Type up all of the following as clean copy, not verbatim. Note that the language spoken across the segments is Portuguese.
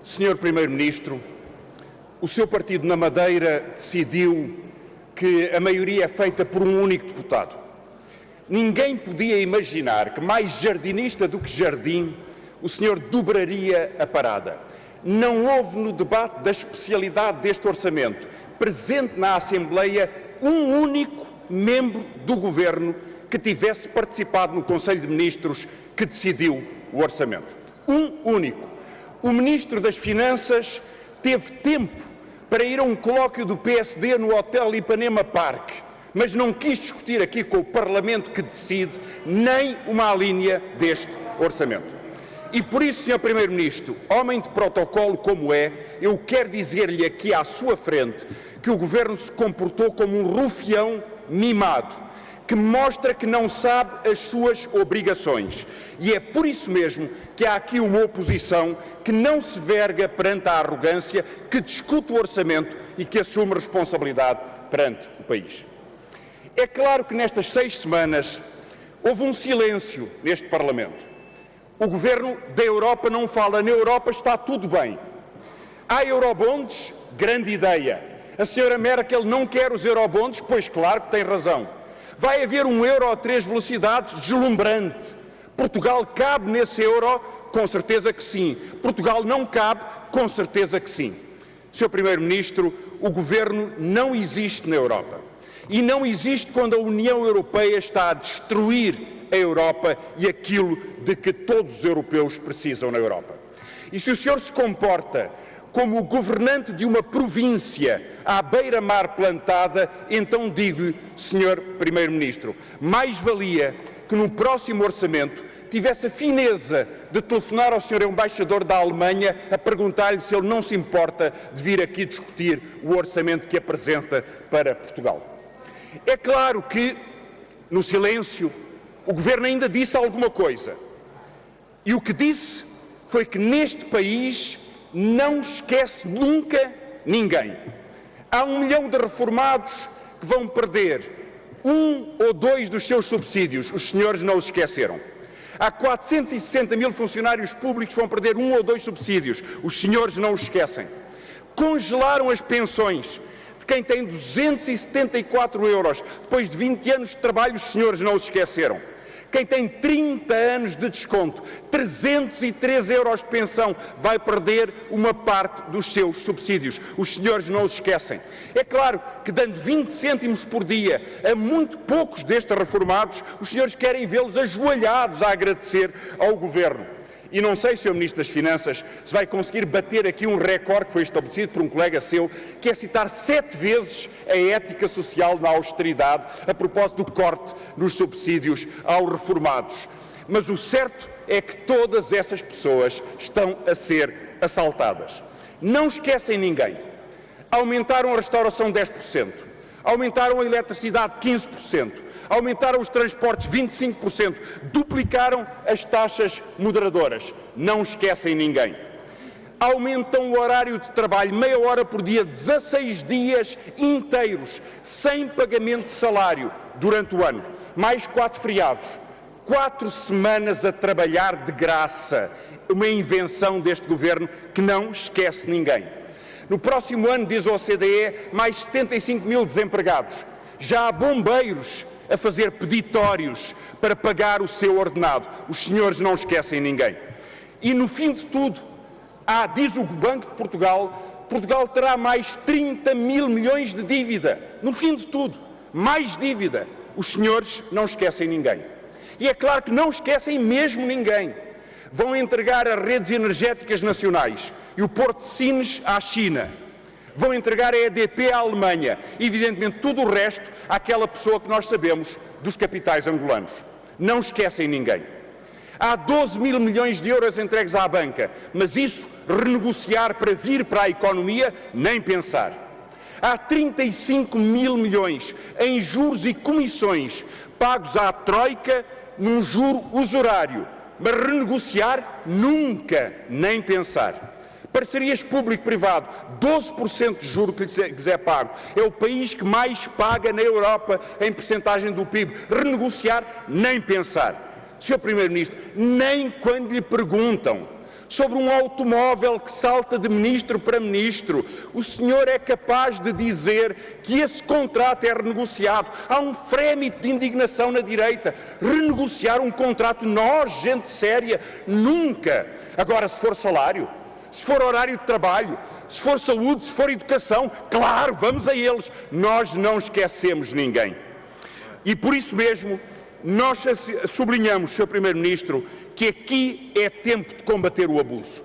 Senhor Primeiro-Ministro, o seu partido na Madeira decidiu que a maioria é feita por um único deputado. Ninguém podia imaginar que, mais jardinista do que jardim, o senhor dobraria a parada. Não houve no debate da especialidade deste orçamento, presente na Assembleia, um único membro do Governo que tivesse participado no Conselho de Ministros que decidiu o orçamento. Um único. O Ministro das Finanças teve tempo para ir a um colóquio do PSD no Hotel Ipanema Park, mas não quis discutir aqui com o Parlamento que decide nem uma linha deste orçamento. E por isso, Sr. Primeiro-Ministro, homem de protocolo como é, eu quero dizer-lhe aqui à sua frente que o Governo se comportou como um rufião mimado, que mostra que não sabe as suas obrigações. E é por isso mesmo que há aqui uma oposição que não se verga perante a arrogância, que discute o orçamento e que assume responsabilidade perante o país. É claro que nestas 6 semanas houve um silêncio neste Parlamento. O Governo da Europa não fala. Na Europa está tudo bem. Há eurobonds? Grande ideia. A senhora Merkel não quer os eurobonds? Pois claro que tem razão. Vai haver um euro a 3 velocidades? Deslumbrante. Portugal cabe nesse euro? Com certeza que sim. Portugal não cabe? Com certeza que sim. Sr. Primeiro-Ministro, o Governo não existe na Europa. E não existe quando a União Europeia está a destruir a Europa e aquilo de que todos os europeus precisam na Europa. E se o senhor se comporta como o governante de uma província à beira-mar plantada, então digo-lhe, Sr. Primeiro-Ministro, mais valia que no próximo orçamento tivesse a fineza de telefonar ao Sr. Embaixador da Alemanha a perguntar-lhe se ele não se importa de vir aqui discutir o orçamento que apresenta para Portugal. É claro que, no silêncio, o Governo ainda disse alguma coisa. E o que disse foi que neste país não esquece nunca ninguém. Há 1 milhão de reformados que vão perder 1 ou 2 dos seus subsídios. Os senhores não os esqueceram. Há 460 mil funcionários públicos que vão perder 1 ou 2 subsídios. Os senhores não os esquecem. Congelaram as pensões de quem tem 274 euros. Depois de 20 anos de trabalho, os senhores não os esqueceram. Quem tem 30 anos de desconto, 303 euros de pensão, vai perder uma parte dos seus subsídios. Os senhores não os esquecem. É claro que, dando 20 cêntimos por dia a muito poucos destes reformados, os senhores querem vê-los ajoelhados a agradecer ao Governo. E não sei, Sr. Ministro das Finanças, se vai conseguir bater aqui um recorde que foi estabelecido por um colega seu, que é citar 7 vezes a ética social na austeridade, a propósito do corte nos subsídios aos reformados. Mas o certo é que todas essas pessoas estão a ser assaltadas. Não esquecem ninguém. Aumentaram a restauração 10%, aumentaram a eletricidade 15%, aumentaram os transportes 25%, duplicaram as taxas moderadoras. Não esquecem ninguém. Aumentam o horário de trabalho, meia hora por dia, 16 dias inteiros, sem pagamento de salário durante o ano. Mais 4 feriados. 4 semanas a trabalhar de graça. Uma invenção deste Governo que não esquece ninguém. No próximo ano, diz a OCDE, mais 75 mil desempregados. Já há bombeiros a fazer peditórios para pagar o seu ordenado. Os senhores não esquecem ninguém. E no fim de tudo, diz o Banco de Portugal, Portugal terá mais 30 mil milhões de dívida. No fim de tudo, mais dívida. Os senhores não esquecem ninguém. E é claro que não esquecem mesmo ninguém. Vão entregar as redes energéticas nacionais e o Porto de Sines à China. Vão entregar a EDP à Alemanha, evidentemente tudo o resto àquela pessoa que nós sabemos dos capitais angolanos. Não esquecem ninguém. Há 12 mil milhões de euros entregues à banca, mas isso, renegociar para vir para a economia, nem pensar. Há 35 mil milhões em juros e comissões pagos à Troika num juro usurário, mas renegociar nunca, nem pensar. Parcerias público-privado, 12% de juro que lhes é pago. É o país que mais paga na Europa em percentagem do PIB. Renegociar, nem pensar. Sr. Primeiro-Ministro, nem quando lhe perguntam sobre um automóvel que salta de ministro para ministro. O senhor é capaz de dizer que esse contrato é renegociado. Há um frémito de indignação na direita. Renegociar um contrato, nós, gente séria, nunca. Agora, se for salário, se for horário de trabalho, se for saúde, se for educação, claro, vamos a eles. Nós não esquecemos ninguém. E por isso mesmo, nós sublinhamos, Sr. Primeiro-Ministro, que aqui é tempo de combater o abuso.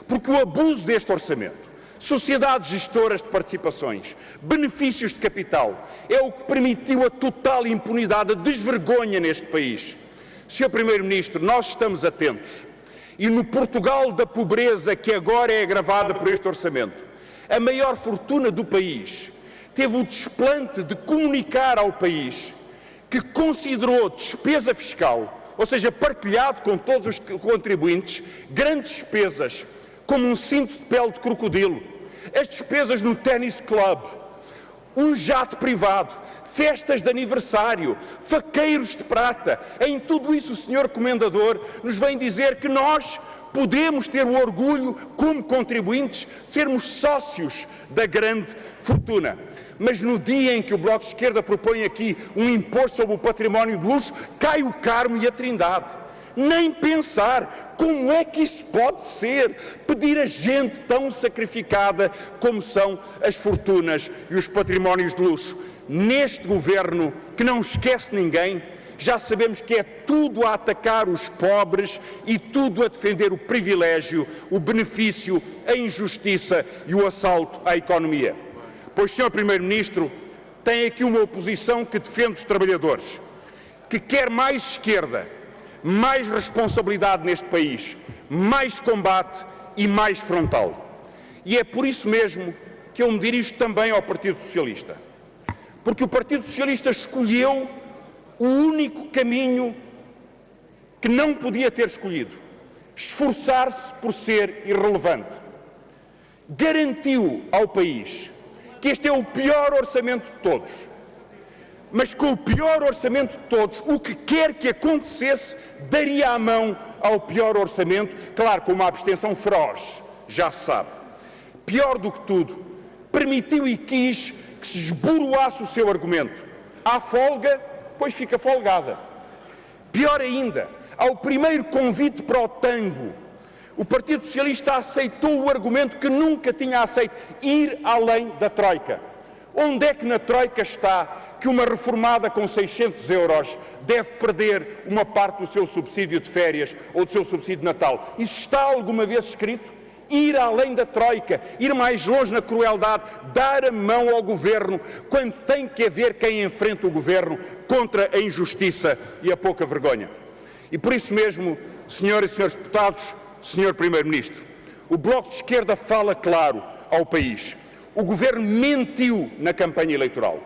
Porque o abuso deste orçamento, sociedades gestoras de participações, benefícios de capital, é o que permitiu a total impunidade, a desvergonha neste país. Sr. Primeiro-Ministro, nós estamos atentos. E no Portugal da pobreza, que agora é agravada por este orçamento, a maior fortuna do país teve o desplante de comunicar ao país que considerou despesa fiscal, ou seja, partilhado com todos os contribuintes, grandes despesas, como um cinto de pele de crocodilo, as despesas no Tennis Club, um jato privado, festas de aniversário, faqueiros de prata. Em tudo isso o Sr. Comendador nos vem dizer que nós podemos ter o orgulho, como contribuintes, de sermos sócios da grande fortuna. Mas no dia em que o Bloco de Esquerda propõe aqui um imposto sobre o património de luxo, cai o Carmo e a Trindade. Nem pensar como é que isso pode ser, pedir a gente tão sacrificada como são as fortunas e os patrimónios de luxo. Neste governo que não esquece ninguém, já sabemos que é tudo a atacar os pobres e tudo a defender o privilégio, o benefício, a injustiça e o assalto à economia. Pois, Sr. Primeiro-Ministro, tem aqui uma oposição que defende os trabalhadores, que quer mais esquerda, mais responsabilidade neste país, mais combate e mais frontal. E é por isso mesmo que eu me dirijo também ao Partido Socialista. Porque o Partido Socialista escolheu o único caminho que não podia ter escolhido: esforçar-se por ser irrelevante. Garantiu ao país que este é o pior orçamento de todos. Mas com o pior orçamento de todos, o que quer que acontecesse, daria a mão ao pior orçamento, claro, com uma abstenção feroz, já se sabe. Pior do que tudo, permitiu e quis que se esboroasse o seu argumento. Há folga, pois fica folgada. Pior ainda, ao primeiro convite para o tango, o Partido Socialista aceitou o argumento que nunca tinha aceito: ir além da Troika. Onde é que na Troika está que uma reformada com 600 euros deve perder uma parte do seu subsídio de férias ou do seu subsídio de Natal? Isso está alguma vez escrito? Ir além da Troika, ir mais longe na crueldade, dar a mão ao Governo quando tem que haver quem enfrente o Governo contra a injustiça e a pouca vergonha. E por isso mesmo, senhoras e senhores deputados, Sr. Primeiro-Ministro, o Bloco de Esquerda fala claro ao país. O Governo mentiu na campanha eleitoral.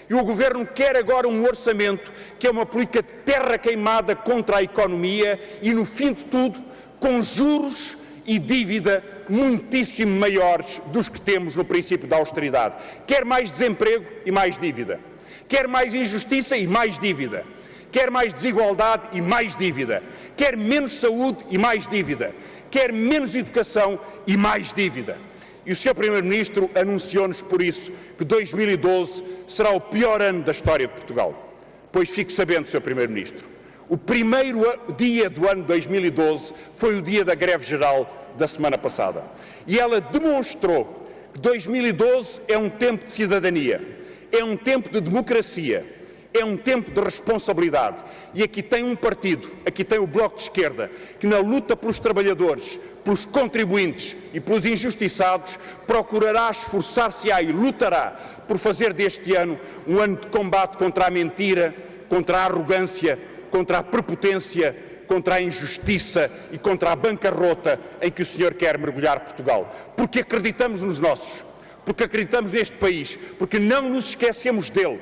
E o Governo quer agora um orçamento que é uma política de terra queimada contra a economia e, no fim de tudo, com juros e dívida muitíssimo maiores dos que temos no princípio da austeridade. Quer mais desemprego e mais dívida. Quer mais injustiça e mais dívida. Quer mais desigualdade e mais dívida. Quer menos saúde e mais dívida. Quer menos educação e mais dívida. E o Sr. Primeiro-Ministro anunciou-nos, por isso, que 2012 será o pior ano da história de Portugal. Pois fique sabendo, Sr. Primeiro-Ministro, o primeiro dia do ano 2012 foi o dia da greve geral da semana passada. E ela demonstrou que 2012 é um tempo de cidadania, é um tempo de democracia, é um tempo de responsabilidade. E aqui tem um partido, aqui tem o Bloco de Esquerda, que na luta pelos trabalhadores, pelos contribuintes e pelos injustiçados, procurará esforçar-se-á e lutará por fazer deste ano um ano de combate contra a mentira, contra a arrogância, contra a prepotência, contra a injustiça e contra a bancarrota em que o senhor quer mergulhar Portugal. Porque acreditamos nos nossos, porque acreditamos neste país, porque não nos esquecemos dele.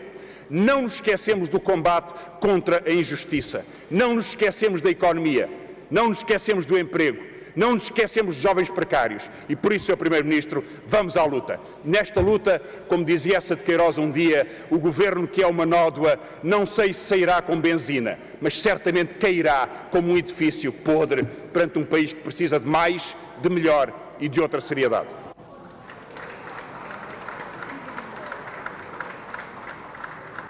Não nos esquecemos do combate contra a injustiça, não nos esquecemos da economia, não nos esquecemos do emprego, Não nos esquecemos de jovens precários e, por isso, Sr. Primeiro-Ministro, vamos à luta. Nesta luta, como dizia essa de Queiroz um dia, o Governo, que é uma nódoa, não sei se sairá com benzina, mas certamente cairá como um edifício podre perante um país que precisa de mais, de melhor e de outra seriedade.